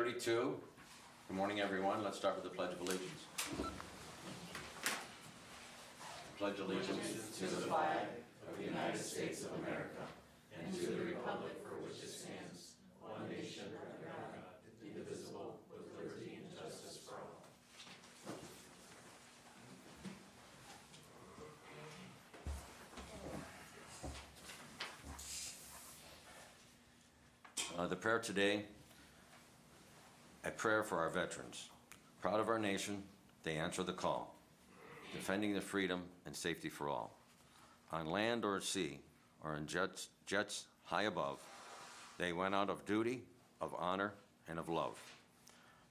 8:32. Good morning, everyone. Let's start with the Pledge of Allegiance. Pledge allegiance to the flag of the United States of America and to the republic for which it stands, one nation under God, indivisible, with liberty and justice for all. The prayer today, a prayer for our veterans. Proud of our nation, they answer the call, defending the freedom and safety for all. On land or at sea, or in jets high above, they went out of duty, of honor, and of love.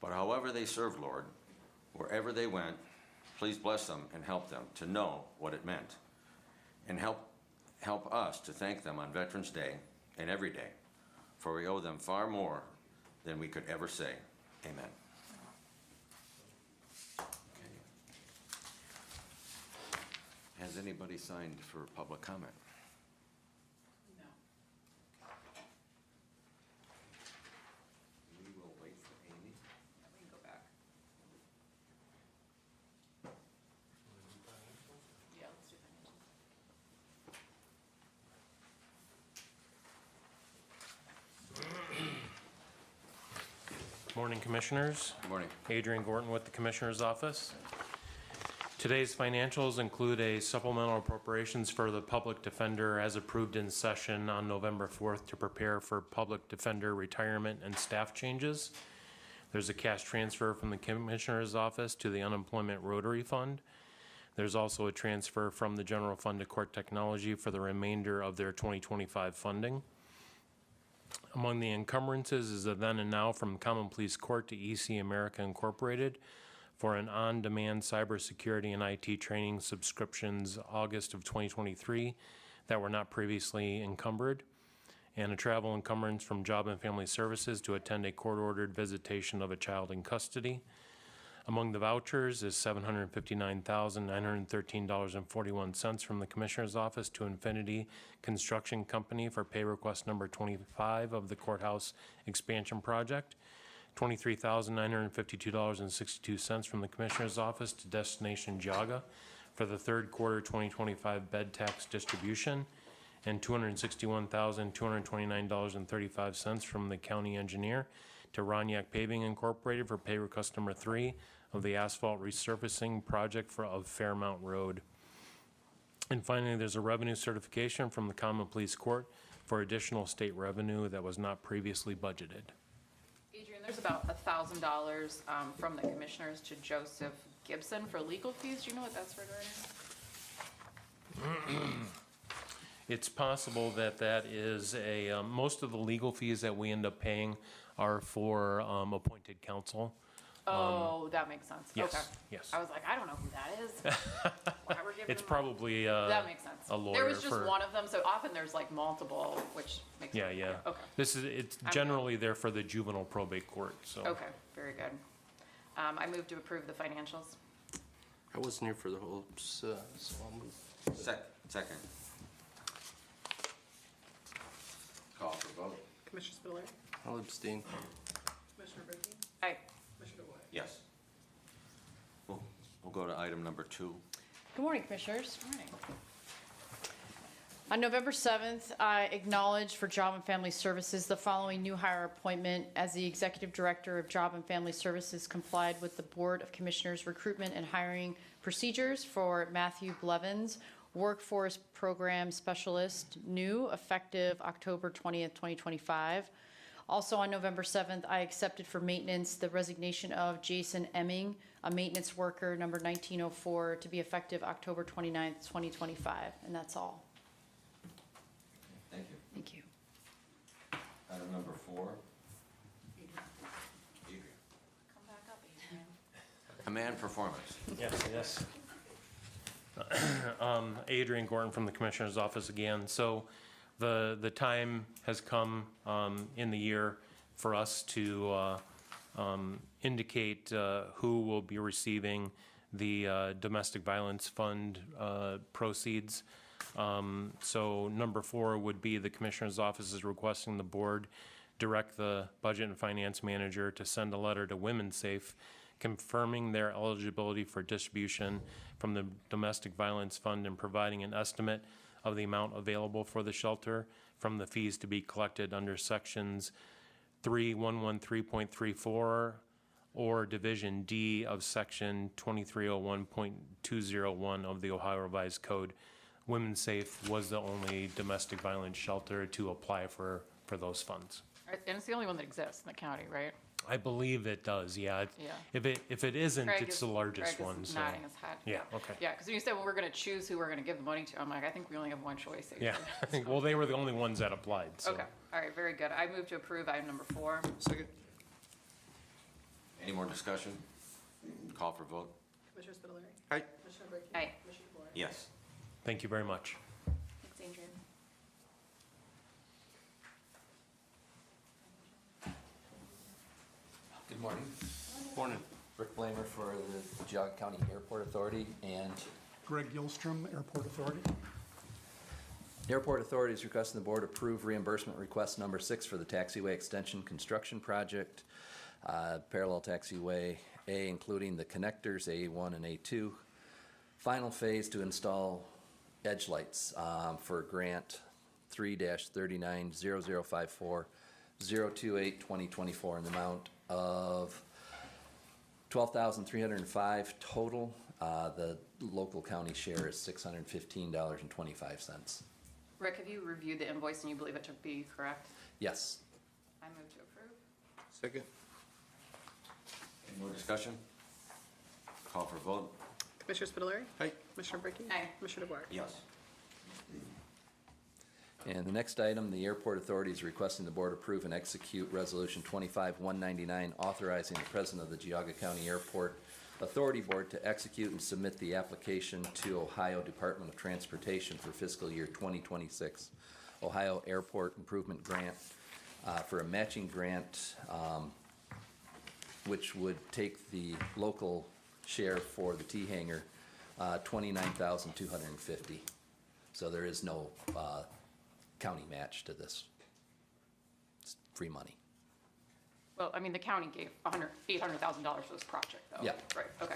But however they served, Lord, wherever they went, please bless them and help them to know what it meant. And help us to thank them on Veterans Day and every day, for we owe them far more than we could ever say. Amen. Okay. Has anybody signed for public comment? No. We will wait for Amy. Yeah, we can go back. Yeah, let's do Morning, Commissioners. Good morning. Adrian Gorton with the Commissioner's Office. Today's financials include a supplemental appropriations for the Public Defender as approved in session on November 4th to prepare for Public Defender retirement and staff changes. There's a cash transfer from the Commissioner's Office to the Unemployment Rotary Fund. There's also a transfer from the General Fund to Court Technology for the remainder of their 2025 funding. Among the encumbrances is a then and now from Common Pleas Court to EC America Incorporated for an on-demand cybersecurity and IT training subscriptions August of 2023 that were not previously encumbered, and a travel encumbrance from Job and Family Services to attend a court-ordered visitation of a child in custody. Among the vouchers is $759,913.41 from the Commissioner's Office to Infinity Construction Company for pay request number 25 of the Courthouse Expansion Project, $23,952.62 from the Commissioner's Office to Destination Geauga for the third quarter 2025 bed tax distribution, and $261,229.35 from the County Engineer to Roniak Paving Incorporated for pay request number 3 of the asphalt resurfacing project of Fairmount Road. And finally, there's a revenue certification from the Common Pleas Court for additional state revenue that was not previously budgeted. Adrian, there's about $1,000 from the commissioners to Joseph Gibson for legal fees. Do you know what that's regarding? It's possible that is a, most of the legal fees that we end up paying are for appointed counsel. Oh, that makes sense. Yes, Okay. yes. I was like, I don't know who that is. Why we're giving It's them probably that makes sense. a lawyer There was just for- one of them, so often there's like multiple, which makes Yeah, sense. yeah. Okay. It's generally there for the juvenile probate court, so. Okay, very good. I move to approve the financials. I wasn't here for the whole, so I'll move. Second. Call for vote. Commissioner Spiller, I'll abstain. Commissioner Brinkley, Aye. Commissioner White. Yes. We'll go to item number 2. Good morning, Commissioners. All right. On November 7th, I acknowledged for Job and Family Services the following new hire appointment as the Executive Director of Job and Family Services complied with the Board of Commissioners recruitment and hiring procedures for Matthew Blevins, Workforce Program Specialist, new, effective October 20th, 2025. Also on November 7th, I accepted for maintenance the resignation of Jason Emming, a maintenance worker, number 1904, to be effective October 29th, 2025. And that's all. Thank you. Thank you. Item number 4. Adrian. Come back up, Adrian. Command performance. Yes. Adrian Gorton from the Commissioner's Office again. So the time has come in the year for us to indicate who will be receiving the Domestic Violence Fund proceeds. So number 4 would be the Commissioner's Office is requesting the board direct the Budget and Finance Manager to send a letter to Women's Safe confirming their eligibility for distribution from the Domestic Violence Fund and providing an estimate of the amount available for the shelter from the fees to be collected under sections 3113.34 or Division D of Section 2301.201 of the Ohio Revised Code. Women's Safe was the only domestic violence shelter to apply for those funds. And it's the only one that exists in the county, right? I believe it does, yeah. Yeah. If it isn't, Craig it's is- the largest Craig is one, so. nodding his head. Yeah, okay. Yeah, because when you said, well, we're going to choose who we're going to give the money to, I'm like, I think we only have one choice here. Yeah, I think, well, they were the only ones that applied, so. Okay, all right, very good. I move to approve item number 4. Second. Any more discussion? Call for vote? Commissioner Spudler. Aye. Commissioner Brinkley. Aye. Commissioner DeBoer. Yes. Thank you very much. Thanks, Adrian. Good morning. Morning. Rick Blamer for the Geauga County Airport Authority, and Greg Gilstrom, Airport Authority. the Airport Authority is requesting the board approve reimbursement request number 6 for the taxiway extension construction project, parallel taxiway A, including the connectors A1 and A2. Final phase to install edge lights for grant 3-390054-028-2024 in the amount of $12,305 total. The local county share is $615.25. Rick, have you reviewed the invoice and you believe it to be correct? Yes. I move to approve. Second. Any more discussion? Call for vote? Commissioner Spudler. Aye. Commissioner Brinkley. Aye. Commissioner DeBoer. Yes. And the next item, the Airport Authority is requesting the board approve and execute Resolution 25-199, authorizing the President of the Geauga County Airport Authority Board to execute and submit the application to Ohio Department of Transportation for fiscal year 2026 Ohio Airport Improvement Grant for a matching grant, which would take the local share for the T-hangar, $29,250. So there is no county match to this. It's free money. Well, I mean, the county gave $800,000 for this project, though. Yeah. Right, okay.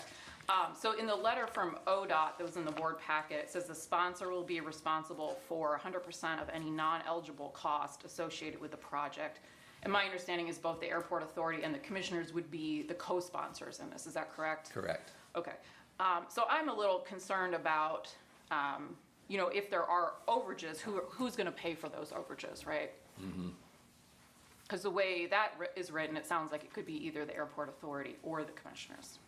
So in the letter from ODOT that was in the board packet, it says the sponsor will be responsible for 100% of any non-eligible cost associated with the project. And my understanding is both the Airport Authority and the commissioners would be the co-sponsors in this, is that correct? Correct. Okay. So I'm a little concerned about, if there are overages, who's going to pay for those overages, right? Because the way that is written, it sounds like it could be either the Airport Authority or the commissioners.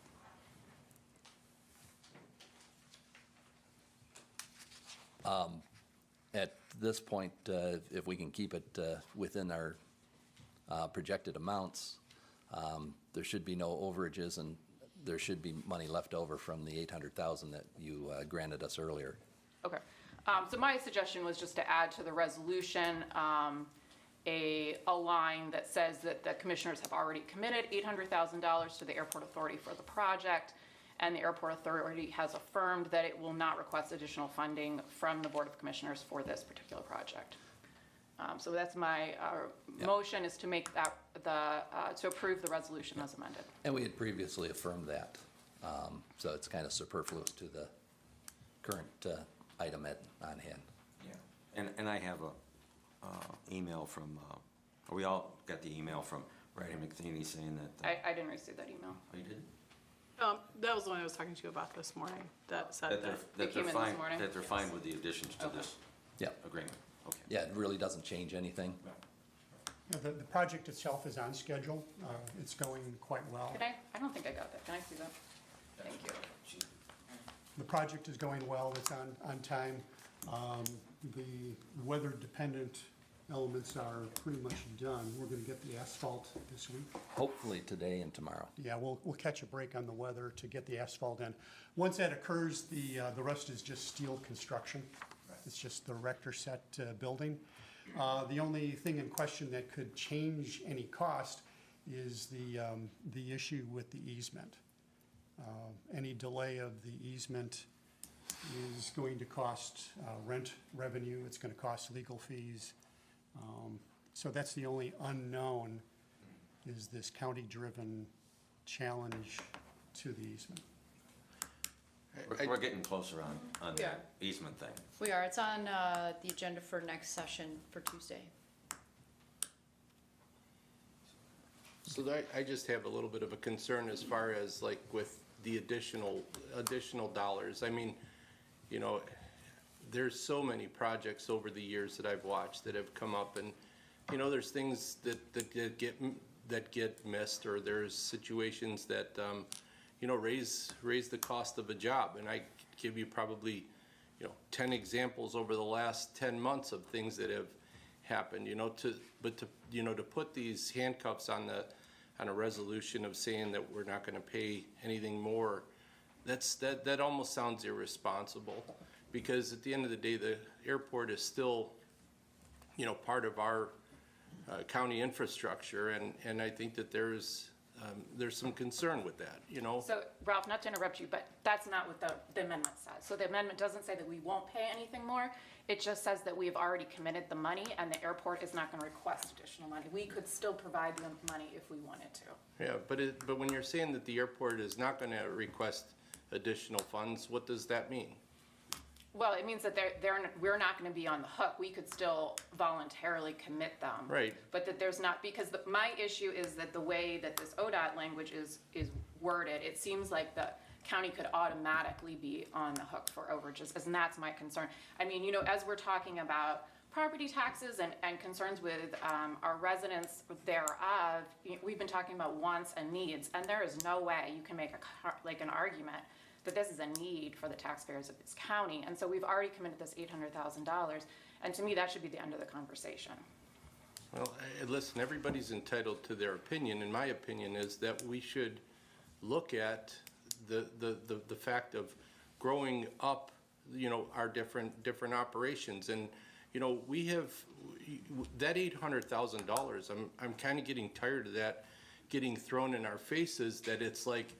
At this point, if we can keep it within our projected amounts, there should be no overages, and there should be money left over from the $800,000 that you granted us earlier. Okay. So my suggestion was just to add to the resolution a line that says that the commissioners have already committed $800,000 to the Airport Authority for the project, and the Airport Authority has affirmed that it will not request additional funding from the Board of Commissioners for this particular project. So that's my motion, is to make that to approve the resolution as amended. And we had previously affirmed that, so it's kind of superfluous to the current item on hand. Yeah. And I have a email from, we all got the email from Ryder McThaney saying that. I didn't receive that email. Oh, you did? That was the one I was talking to you about this morning, that said That that. they're It came in this fine, morning? that they're fine with the additions to Okay. this Yeah, agreement. Okay. yeah, it really doesn't change anything. Yeah, the project itself is on schedule. It's going quite well. I don't think I got that. Can I see that? Thank you. The project is going well. It's on time. The weather-dependent elements are pretty much done. We're going to get the asphalt this week. Hopefully today and tomorrow. Yeah, we'll catch a break on the weather to get the asphalt in. Once that occurs, the rest is just steel construction. It's just the erector set building. The only thing in question that could change any cost is the issue with the easement. Any delay of the easement is going to cost rent revenue. It's going to cost legal fees. So that's the only unknown, is this county-driven challenge to the easement. We're getting closer on the Yeah. easement thing. We are. It's on the agenda for next session for Tuesday. So I just have a little bit of a concern as far as like with the additional dollars. I mean, you know, there's so many projects over the years that I've watched that have come up, and, you know, there's things that get missed, or there's situations that, you know, raise the cost of a job. And I could give you probably, you know, 10 examples over the last 10 months of things that have happened, you know, to put these handcuffs on a resolution of saying that we're not gonna pay anything more, that almost sounds irresponsible. Because at the end of the day, the airport is still, you know, part of our county infrastructure, and I think that there's some concern with that, you know? So Ralph, not to interrupt you, but that's not what the amendment says. So the amendment doesn't say that we won't pay anything more. It just says that we've already committed the money and the airport is not going to request additional money. We could still provide them money if we wanted to. Yeah, but when you're saying that the airport is not gonna request additional funds, what does that mean? Well, it means that we're not going to be on the hook. We could still voluntarily commit them. Right. But that there's not, because my issue is that the way that this ODOT language is worded, it seems like the county could automatically be on the hook for overages, and that's my concern. I mean, you know, as we're talking about property taxes and concerns with our residents thereof, we've been talking about wants and needs, and there is no way you can make an argument that this is a need for the taxpayers of this county. And so we've already committed this $800,000, and to me, that should be the end of the conversation. Well, listen, everybody's entitled to their opinion, and my opinion is that we should look at the fact of growing up, you know, our different operations. And, you know, we have that $800,000, I'm kind of getting tired of that getting thrown in our faces, that it's like,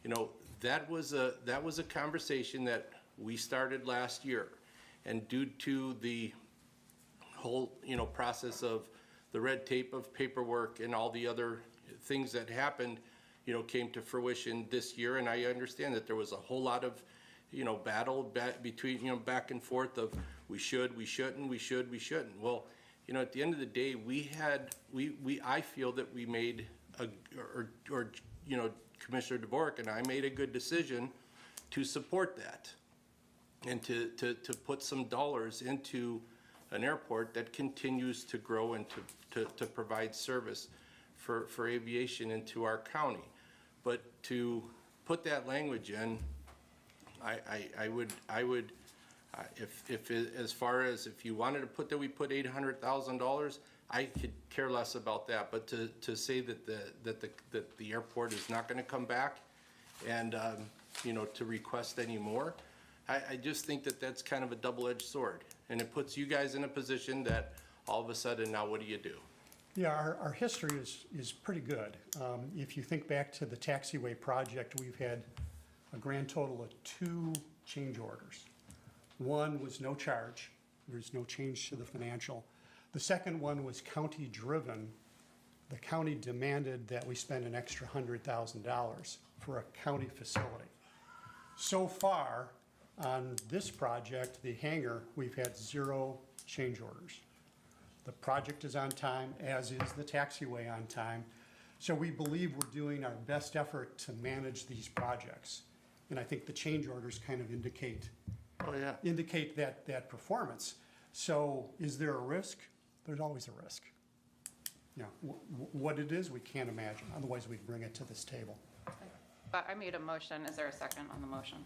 you know, that was a conversation that we started last year, and due to the whole, you know, process of the red tape of paperwork and all the other things that happened, you know, came to fruition this year. And I understand that there was a whole lot of, you know, battle between, you know, back and forth of we should, we shouldn't, we should, we shouldn't. Well, you know, at the end of the day, I feel that we made you know, Commissioner DeVorek and I made a good decision to support that, and to put some dollars into an airport that continues to grow and to provide service for aviation into our county. But to put that language in, I would if as far as if you wanted to put that we put $800,000, I could care less about that. But to say that the airport is not going to come back, and you know, to request any more, I just think that that's kind of a double-edged sword, and it puts you guys in a position that all of a sudden now what do you do? Yeah, our history is pretty good. If you think back to the taxiway project, we've had a grand total of 2 change orders. One was no charge. There's no change to the financial. The second one was county-driven. The county demanded that we spend an extra $100,000 for a county facility. So far, on this project, the hangar, we've had 0 change orders. The project is on time, as is the taxiway on time. So we believe we're doing our best effort to manage these projects. And I think the change orders kind of indicate that performance. So is there a risk? There's always a risk. You know, what it is, we can't imagine. Otherwise, we'd bring it to this table. I made a motion. Is there a second on the motion?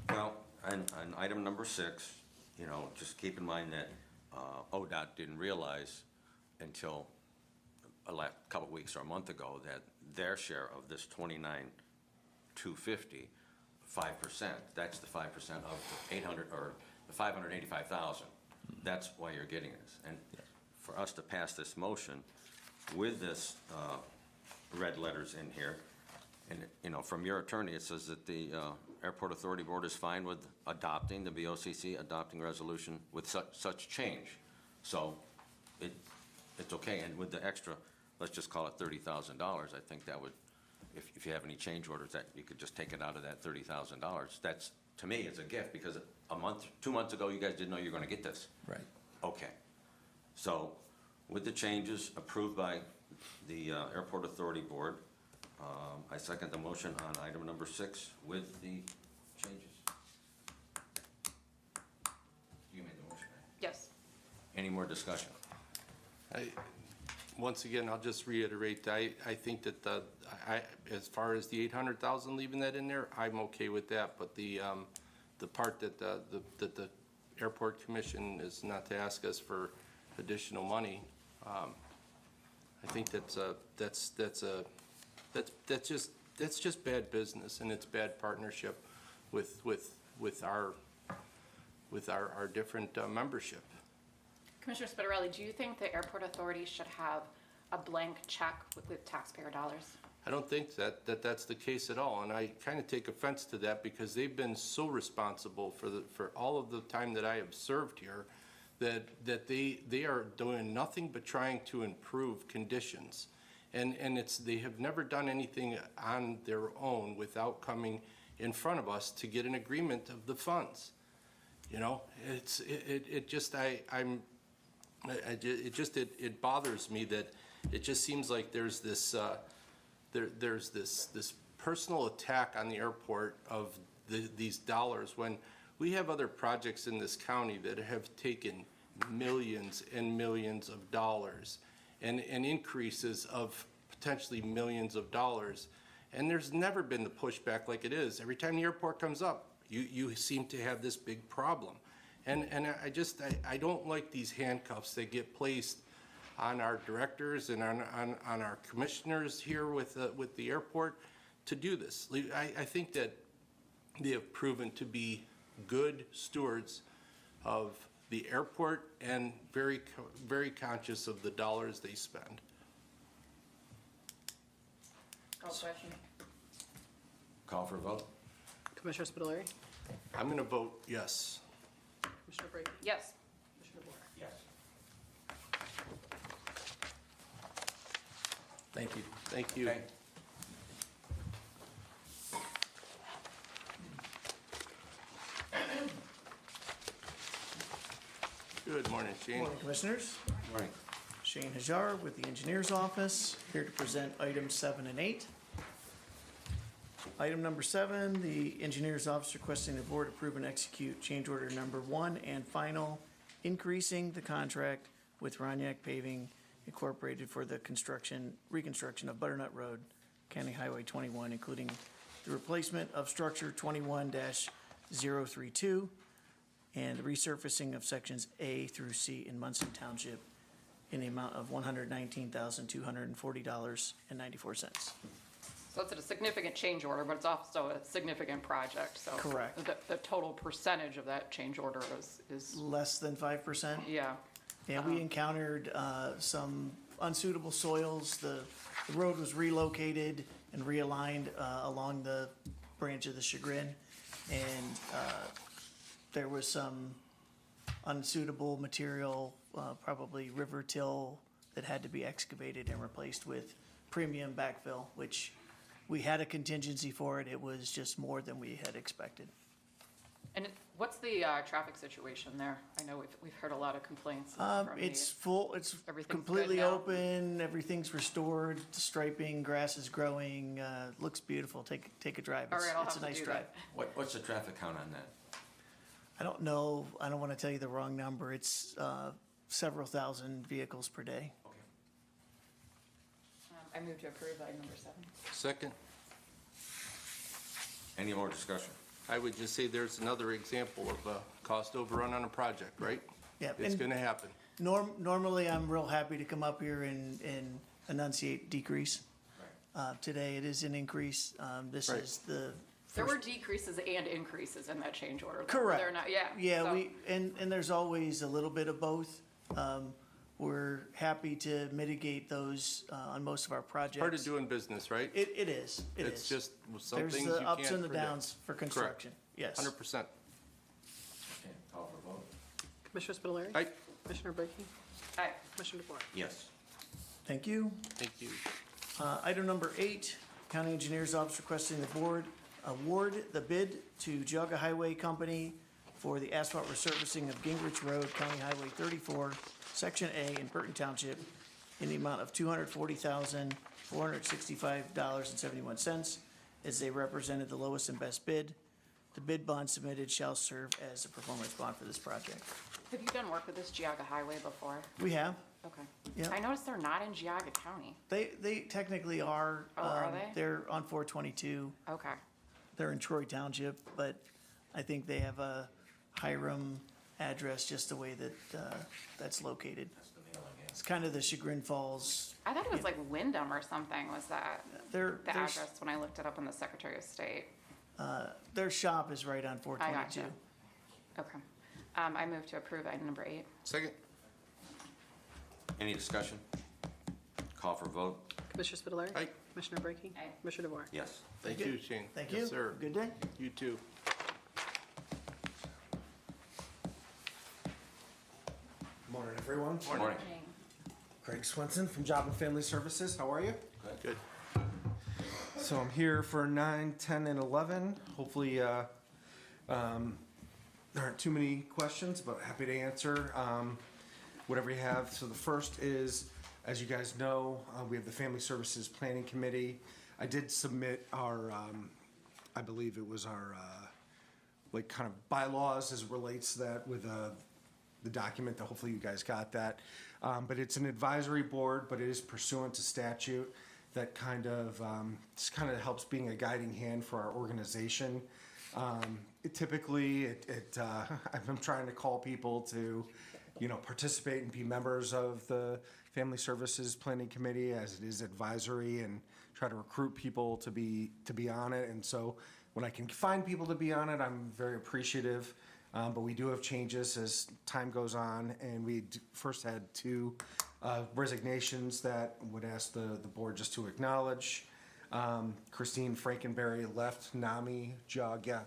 Well, on item number 6, you know, just keep in mind that ODOT didn't realize until a couple of weeks or a month ago that their share of this $29,250, 5%, that's the 5% of the 800 or the 585,000. That's why you're getting this. And for us to pass this motion with this red letters in here, and, you know, from your attorney, it says that the Airport Authority Board is fine with adopting, the BOCC adopting resolution with such change. So it's okay. And with the extra, let's just call it $30,000, I think that would, if you have any change orders, that you could just take it out of that $30,000. That's, to me, it's a gift, because a month, 2 months ago, you guys didn't know you were gonna get this. Right. Okay. So with the changes approved by the Airport Authority Board, I second the motion on item number 6 with the changes. You made the motion, right? Yes. Any more discussion? Once again, I'll just reiterate, I think that as far as the 800,000, leaving that in there, I'm okay with that, but the part that the Airport Commission is not to ask us for additional money, I think that's just bad business, and it's bad partnership with our different membership. Commissioner Spitarelli, do you think the airport authority should have a blank check with taxpayer dollars? I don't think that's the case at all, and I kind of take offense to that, because they've been so responsible for all of the time that I have served here, that they are doing nothing but trying to improve conditions. And they have never done anything on their own without coming in front of us to get an agreement of the funds. You know, it bothers me that it just seems like there's this personal attack on the airport of these dollars, when we have other projects in this county that have taken millions and millions of dollars and increases of potentially millions of dollars. And there's never been the pushback like it is. Every time the airport comes up, you seem to have this big problem. And I don't like these handcuffs that get placed on our directors and on our commissioners here with the airport to do this. I think that they have proven to be good stewards of the airport and very, very conscious of the dollars they spend. Call question. Call for a vote? Commissioner Spitaleri? I'm going to vote yes. Commissioner Brady? Yes. Commissioner Boyer? Yes. Thank you. Thank you. Okay. Good morning, Shane. Morning, Commissioners. Morning. Shane Hajar with the Engineers Office, here to present items 7 and 8. Item number 7, the Engineers Office requesting the board approve and execute change order number 1 and final, increasing the contract with Roniak Paving Incorporated for the reconstruction of Butternut Road, County Highway 21, including the replacement of structure 21-032 and the resurfacing of sections A through C in Munson Township in the amount of $119,240.94. So it's a significant change order, but it's also a significant project, so. Correct. The total percentage of that change order is, Less than 5%? yeah. Yeah, we encountered some unsuitable soils. The road was relocated and realigned along the branch of the Chagrin. And there was some unsuitable material, probably river till, that had to be excavated and replaced with premium backfill, which we had a contingency for it. It was just more than we had expected. And what's the traffic situation there? I know we've heard a lot of complaints from It's full, it's Everything's good completely now? open, everything's restored, the striping, grass is growing, looks beautiful. Take a drive. All right, I'll It's have a to nice do drive. that. What's the traffic count on that? I don't know, I don't want to tell you the wrong number. It's several thousand vehicles per day. Okay. I move to approve item number 7. Second, Any more discussion? I would just say there's another example of a cost overrun on a project, right? Yeah, It's and going to happen. normally I'm real happy to come up here and enunciate decrease. Today it is an increase. This Right. is the There were decreases and increases in that change order. though, were Correct. there not? Yeah. Yeah, so- and there's always a little bit of both. We're happy to mitigate those on most of our projects. Part of doing business, right? It is, it is. It's just some There's things you the can't ups and the predict. downs for construction, yes. 100%. Okay, call for a vote? Commissioner Spitaleri? Aye. Commissioner Brady? Aye. Commissioner DeBoer? Yes. Thank you. Thank you. Item number 8, County Engineer's Office requesting the board award the bid to Geauga Highway Company for the asphalt resurfacing of Gingrich Road, County Highway 34, Section A in Burton Township in the amount of $240,465.71, as they represented the lowest and best bid. The bid bond submitted shall serve as a performance bond for this project. Have you done work with this Geauga Highway before? We have. Okay. Yeah. I noticed they're not in Geauga County. They technically are. Oh, are they? They're on 422. Okay. They're in Troy Township, but I think they have a Hiram address just the way that that's located. It's kind of the Chagrin Falls. I thought it was like Wyndham or something, was that Their the their, address when I looked it up on the Secretary of State? their shop is right on I 422. gotcha. Okay. I move to approve item number 8. Second? Any discussion? Call for vote? Commissioner Spitaleri? Aye. Commissioner Brackey? Aye. Commissioner DeBoer? Yes. Thank Very you, good. Shane. Thank you. Yes, sir. Good day. You too. Morning, everyone. Morning. Craig Swenson from Job and Family Services. How are you? Good. So I'm here for 9, 10, and 11. Hopefully, there aren't too many questions, but happy to answer whatever you have. So the first is, as you guys know, we have the Family Services Planning Committee. I did submit our, I believe it was our, like kind of bylaws as it relates to that with the document that hopefully you guys got that. But it's an advisory board, but it is pursuant to statute that kind of just kind of helps being a guiding hand for our organization. I'm trying to call people to, participate and be members of the Family Services Planning Committee as it is advisory, and try to recruit people to be on it. And so when I can find people to be on it, I'm very appreciative. But we do have changes as time goes on, and we first had 2 resignations that would ask the board just to acknowledge. Christine Frankenberry left NAMI Geauga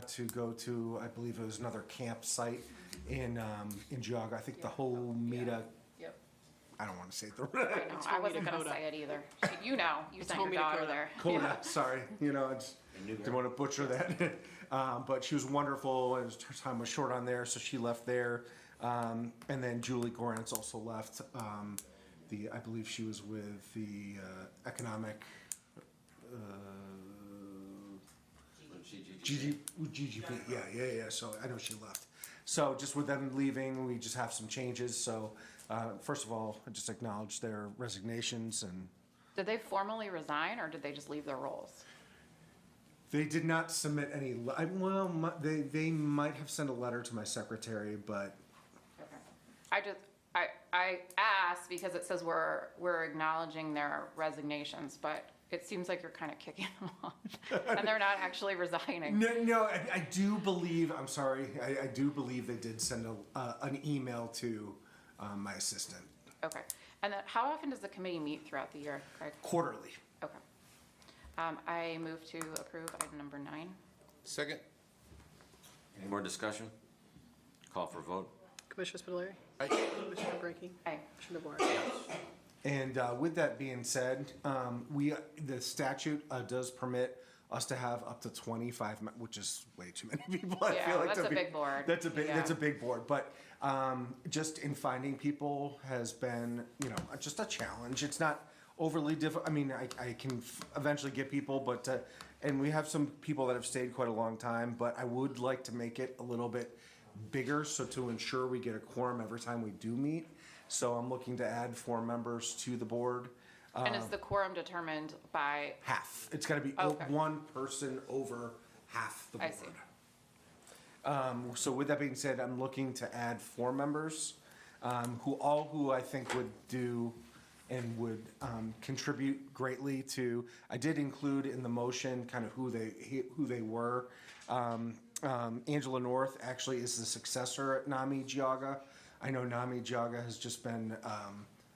to go to, I believe it was another campsite in Geauga. I think the whole Meta, Yep. I don't want to say it the I right. know. I wasn't going to Coda. say it either. You sent your Homey daughter Dakota. there. Coda, sorry, I just didn't want to butcher that. But she was wonderful, and her time was short on there, so she left there. And then Julie Gorantz also left. I believe she was with the economic. GGP, yeah. So I know she left. So just with them leaving, we just have some changes. So first of all, I just acknowledge their resignations, and Did they formally resign or did they just leave their roles? they did not submit any. They might have sent a letter to my secretary, but Okay. I asked because it says we're acknowledging their resignations, but it seems like you're kind of kicking them off, and they're not actually resigning. no. I do believe. I'm sorry. I do believe they did send an email to my assistant Okay. And then how often does the committee meet throughout the year, Craig? quarterly. Okay. I move to approve item number 9. Second? Any more discussion? Call for vote? Commissioner Spitaleri? Aye. Commissioner Brackey? Aye. Commissioner DeBoer? And with that being said, the statute does permit us to have up to 25, which is way too many people. I Yeah, feel like that's to a be- big board. That's a big. Yeah. That's a big board. But just in finding people has been, just a challenge. It's not overly difficult. I mean, I can eventually get people, but and we have some people that have stayed quite a long time. But I would like to make it a little bit bigger, so to ensure we get a quorum every time we do meet. So I'm looking to add 4 members to the board. And is the quorum determined by, Half. It's got to be Okay. 1 person over half the board. I see. So with that being said, I'm looking to add 4 members, who I think would do and would contribute greatly to. I did include in the motion kind of who they were. Angela North actually is the successor at NAMI Geauga. I know NAMI Geauga has just been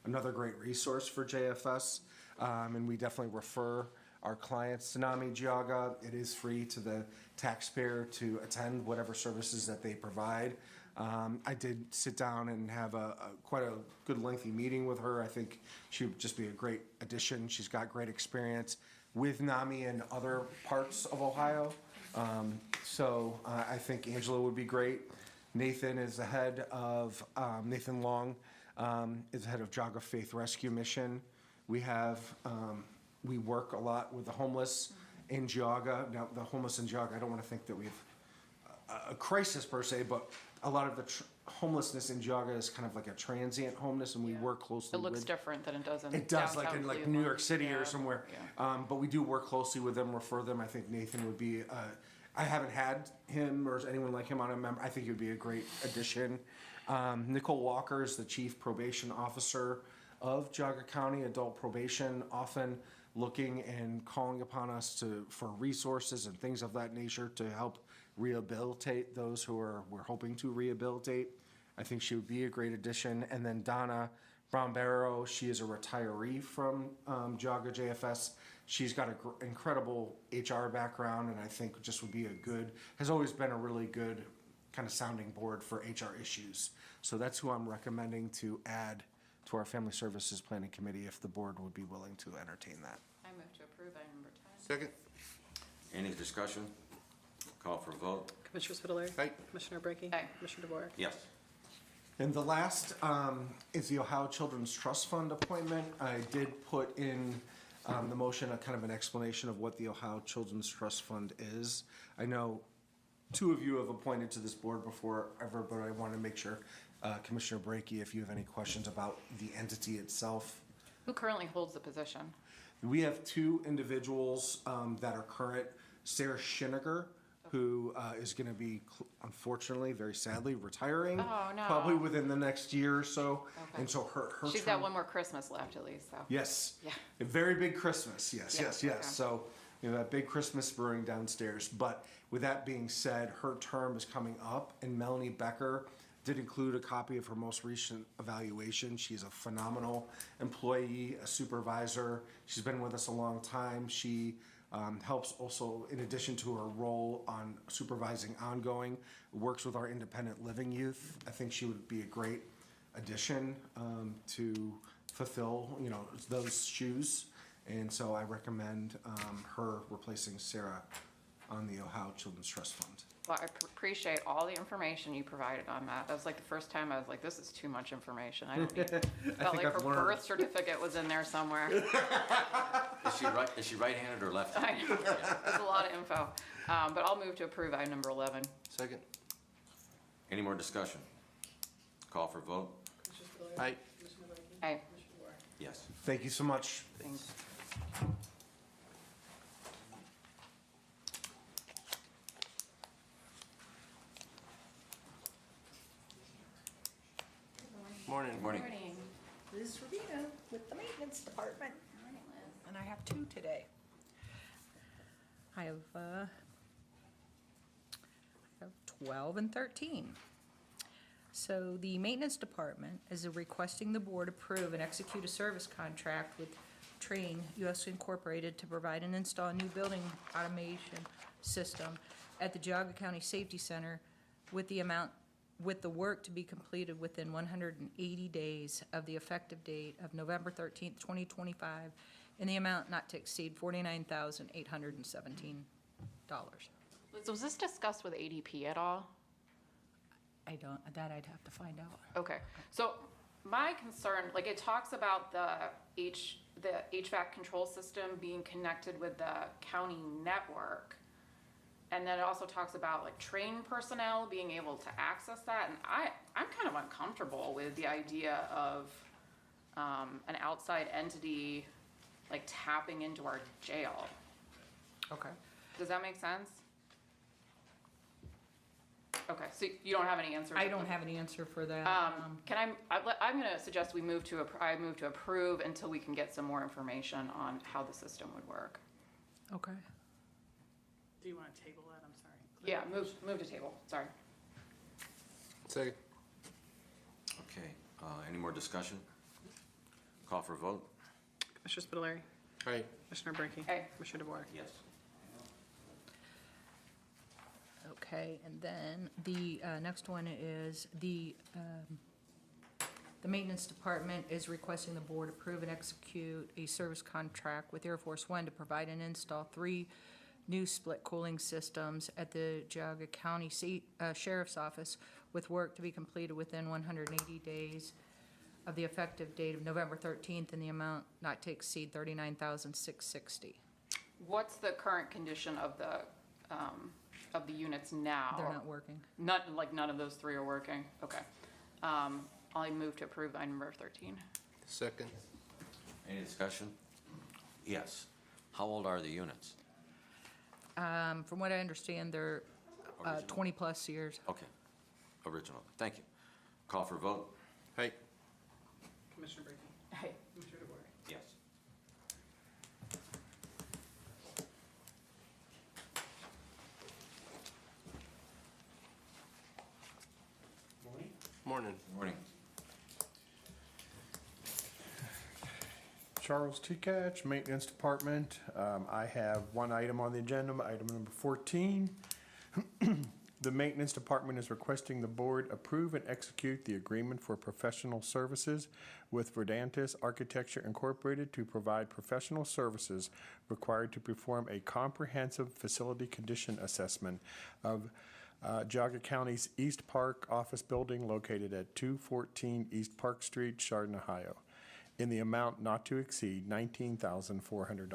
another great resource for JFS, and we definitely refer our clients to NAMI Geauga. It is free to the taxpayer to attend whatever services that they provide. I did sit down and have quite a good lengthy meeting with her. I think she would just be a great addition. She's got great experience with NAMI and other parts of Ohio. So I think Angela would be great. Nathan is the head of, Nathan Long is the head of Geauga Faith Rescue Mission. We have, we work a lot with the homeless in Geauga. Now, the homeless in Geauga, I don't want to think that we have a crisis per se, but a lot of the homelessness in Geauga is kind of like a transient homeless, and we work closely It looks with. different than it does in It does, like downtown in like New Cleveland. York City Yeah. or somewhere. Yeah. But we do work closely with them, refer them. I think Nathan would be, I haven't had him or anyone like him on a member. I think he would be a great addition. Nicole Walker is the chief probation officer of Geauga County Adult Probation, often looking and calling upon us for resources and things of that nature to help rehabilitate those who we're hoping to rehabilitate. I think she would be a great addition. And then Donna Brown-Barrow, she is a retiree from Geauga JFS. She's got an incredible HR background, and I think just would be has always been a really good kind of sounding board for HR issues. So that's who I'm recommending to add to our Family Services Planning Committee if the board would be willing to entertain that. I move to approve item number 10. Second. Any discussion? Call for vote. Commissioner Spitaleri. Aye. Commissioner Brackey. Aye. Commissioner DeWark. Yes. And the last is the Ohio Children's Trust Fund appointment. I did put in the motion a kind of an explanation of what the Ohio Children's Trust Fund is. I know two of you have appointed to this board before ever, but I want to make sure, Commissioner Brackey, if you have any questions about the entity itself. Who currently holds the position? We have two individuals that are current. Sarah Schiniger, who is going to be, unfortunately, very sadly, retiring. Oh, no. Probably within the next year or so. Okay. And so her She's term- got one more Christmas left at least, so. Yes. Yeah. A very big Christmas. Yes, Yeah, yes, yes. okay. So we have that big Christmas brewing downstairs. But with that being said, her term is coming up, and Melanie Becker did include a copy of her most recent evaluation. She's a phenomenal employee, a supervisor. She's been with us a long time. She helps also, in addition to her role on supervising ongoing, works with our independent living youth. I think she would be a great addition to fulfill, those shoes. And so I recommend her replacing Sarah on the Ohio Children's Trust Fund. Well, I appreciate all the information you provided on that. That was like the first time I was like, this is too much information. I don't need it. Felt like I've her learned. birth certificate was in there somewhere. Is she right-handed or left-handed? I know, there's a lot of info. But I'll move to approve item number 11. Second. Any more discussion? Call for vote. Commissioner Spitaleri. Aye. Commissioner Brackey. Aye. Commissioner DeWark. Yes. Thank you so much. Thanks. Morning. Morning. Liz Rubino with the Maintenance Department. And I have two today. I have 12 and 13. So the Maintenance Department is requesting the board approve and execute a service contract with Train US Incorporated to provide and install a new building automation system at the Geauga County Safety Center with the work to be completed within 180 days of the effective date of November 13th, 2025, in the amount not to exceed $49,817. Liz, was this discussed with ADP at all? I'd have to find out. Okay, so my concern, like it talks about the HVAC control system being connected with the county network. And then it also talks about like trained personnel being able to access that. And I'm kind of uncomfortable with the idea of an outside entity like tapping into our jail. Okay. Does that make sense? Okay, so you don't have any answers? I don't have an answer for that. I'm gonna suggest I move to approve until we can get some more information on how the system would work. Okay. Do you want to table that? I'm sorry. Yeah, move to table, sorry. Second. Okay. Any more discussion? Call for vote. Commissioner Spitaleri. Aye. Commissioner Brackey. Aye. Commissioner DeWark. Yes. Okay, and then the next one is the Maintenance Department is requesting the board approve and execute a service contract with Air Force One to provide and install 3 new split cooling systems at the Geauga County Sheriff's Office, with work to be completed within 180 days of the effective date of November 13th, in the amount not to exceed $39,660. What's the current condition of the units now? They're not working. None of those 3 are working? Okay. I'll move to approve item number 13. Second. Any discussion? Yes. How old are the units? From what I understand, they're Original. 20-plus years. Okay. Original. Thank you. Call for vote? Hey, Commissioner Brackey. Hey. Commissioner DeWark. Yes. morning. Morning. Charles Tikach, Maintenance Department. I have one item on the agenda, item number 14. The Maintenance Department is requesting the board approve and execute the agreement for professional services with Verdantis Architecture Incorporated to provide professional services required to perform a comprehensive facility condition assessment of Geauga County's East Park office building located at 214 East Park Street, Chardon, Ohio, in the amount not to exceed $19,400.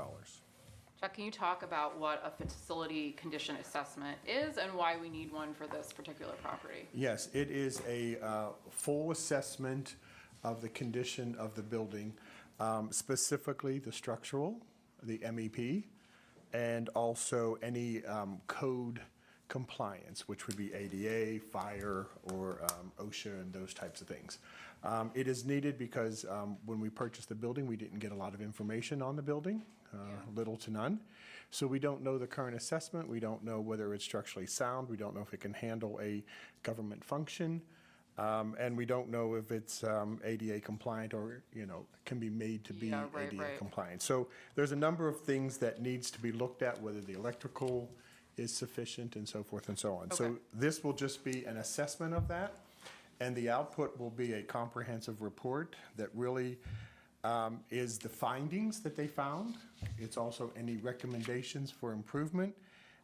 Chuck, can you talk about what a facility condition assessment is and why we need one for this particular property? Yes, it is a full assessment of the condition of the building, specifically the structural, the MEP, and also any code compliance, which would be ADA, fire, or OSHA, and those types of things. It is needed because when we purchased the building, we didn't get a lot of information on the building, little to none. So we don't know the current assessment. We don't know whether it's structurally sound. We don't know if it can handle a government function. And we don't know if it's ADA compliant or, can be made to be ADA compliant. So there's a number of things that needs to be looked at, whether the electrical is sufficient and so forth and so on. So this will just be an assessment of that, and the output will be a comprehensive report that really is the findings that they found. It's also any recommendations for improvement,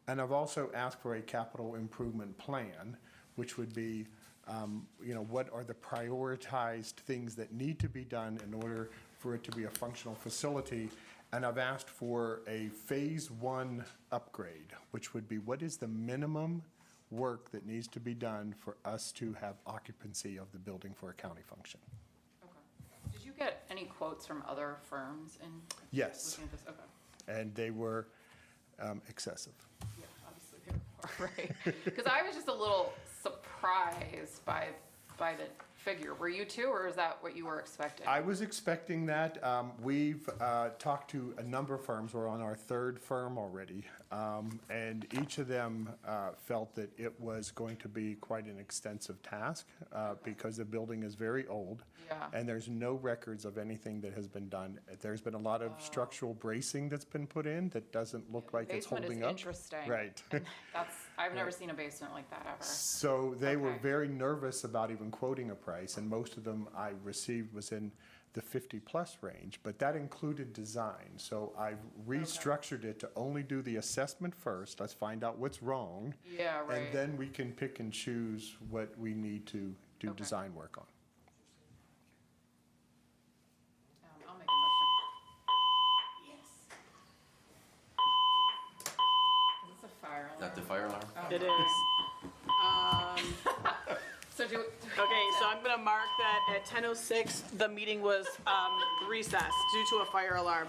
and I've also asked for a capital improvement plan, which would be, what are the prioritized things that need to be done in order for it to be a functional facility. And I've asked for a phase 1 upgrade, which would be what is the minimum work that needs to be done for us to have occupancy of the building for a county function. Okay. Did you get any quotes from other firms in Yes, looking at this? Okay. and they were excessive. Yeah, obviously they were, right? Because I was just a little surprised by the figure. Were you too, or is that what you were expecting? I was expecting that. We've talked to a number of firms. We're on our 3rd firm already. And each of them felt that it was going to be quite an extensive task because the building is very old. Yeah. And there's no records of anything that has been done. There's been a lot of structural bracing that's been put in that doesn't look like it's holding up. Basement is interesting. Right. And I've never seen a basement like that ever. So they were Okay. very nervous about even quoting a price, and most of them I received was in the 50-plus range, but that included design. So I've restructured it to only do the assessment first. Let's find out what's wrong. Yeah, right. And then we can pick and choose what we need to do Okay. design work on. I'll make a motion. Yes. Is this a fire alarm? Is that the fire alarm? It is. So do, Okay, so I'm gonna mark that at 10:06, the meeting was recessed due to a fire alarm.